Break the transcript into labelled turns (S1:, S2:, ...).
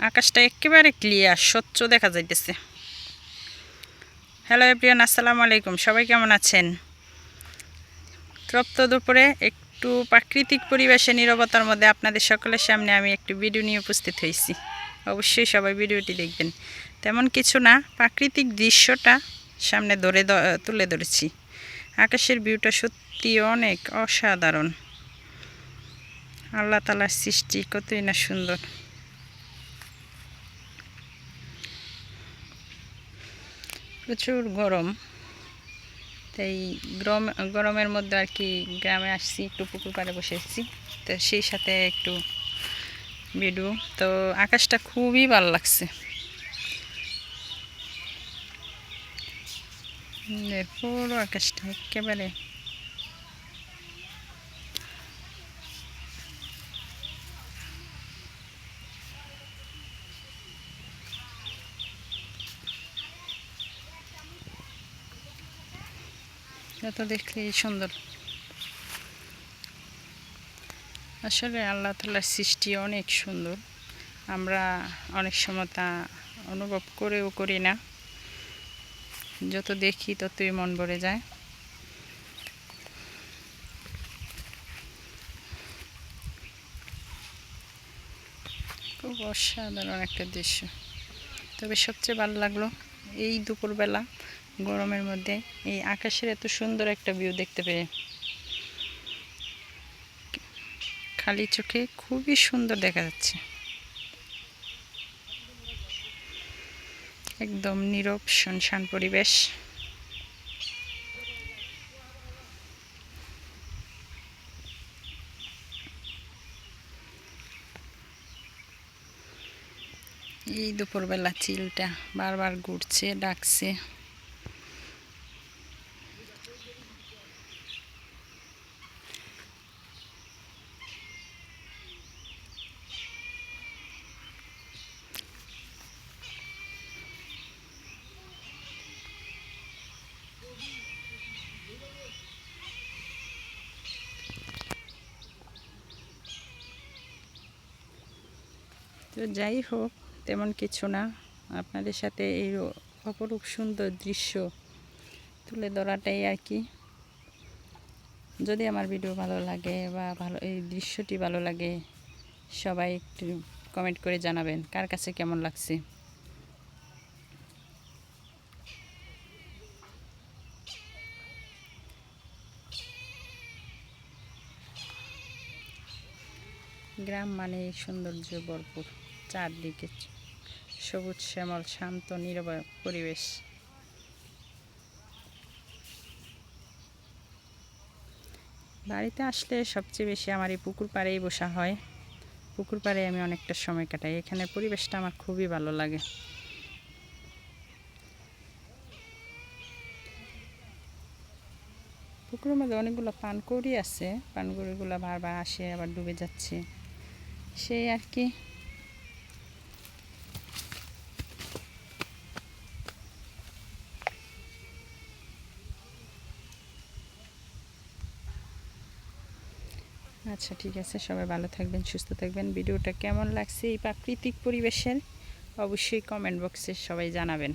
S1: আকাশটা একেবারে ক্লিয়ার, স্বচ্ছ দেখা যাইতেছে। হ্যালো এভরিওয়ান, আসসালামু আলাইকুম। সবাই কেমন আছেন? তপ্ত দুপুরে একটু প্রাকৃতিক পরিবেশে নীরবতার মধ্যে আপনাদের সকলের সামনে আমি একটু ভিডিও নিয়ে উপস্থিত হয়েছি। অবশ্যই সবাই ভিডিওটি দেখবেন। তেমন কিছু না, প্রাকৃতিক দৃশ্যটা সামনে তুলে ধরেছি। আকাশের ভিউটা সত্যি অনেক অসাধারণ। আল্লাহ তাআলার সৃষ্টি কতই না সুন্দর। প্রচুর গরম, তাই গরমের মধ্যে আর কি গ্রামে আসছি, একটু পুকুর পাড়ে বসে এসেছি, তো সেই সাথে একটু ভিডিও। তো আকাশটা খুবই ভালো লাগছে, পুরো আকাশটা একেবারে যত দেখলেই সুন্দর। আসলে আল্লাহ তাআলার সৃষ্টি অনেক সুন্দর, আমরা অনেক সময় তা অনুভব করেও করি না। যত দেখি ততই মন ভরে যায়। খুব অসাধারণ একটা দৃশ্য। তবে সবচেয়ে ভালো লাগলো এই দুপুরবেলা গরমের মধ্যে এই আকাশের এত সুন্দর একটা ভিউ দেখতে পেয়ে। খালি চোখে খুবই সুন্দর দেখা যাচ্ছে, একদম নীরব শুনশান পরিবেশ। এই দুপুরবেলা চিলটা বারবার ঘুরছে, ডাকছে। তো যাই হোক, তেমন কিছু না, আপনাদের সাথে এই অপরূপ সুন্দর দৃশ্য তুলে ধরাটাই আর কি। যদি আমার ভিডিও ভালো লাগে বা এই দৃশ্যটি ভালো লাগে, সবাই একটু কমেন্ট করে জানাবেন কার কাছে কেমন লাগছে। গ্রাম মানে সৌন্দর্য ভরপুর, চারদিকে সবুজ শ্যামল শান্ত নীরব পরিবেশ। বাড়িতে আসলে সবচেয়ে বেশি আমার এই পুকুর পাড়েই বসা হয়। পুকুর পাড়ে আমি অনেকটা সময় কাটাই, এখানে পরিবেশটা আমার খুবই ভালো লাগে। পুকুরের মধ্যে অনেকগুলো পানকৌড়ি আছে, পানকৌড়িগুলো বারবার আসে আবার ডুবে যাচ্ছে, সেই আর কি। আচ্ছা ঠিক আছে, সবাই ভালো থাকবেন, সুস্থ থাকবেন। ভিডিওটা কেমন লাগছে এই প্রাকৃতিক পরিবেশের অবশ্যই কমেন্ট বক্সে সবাই জানাবেন।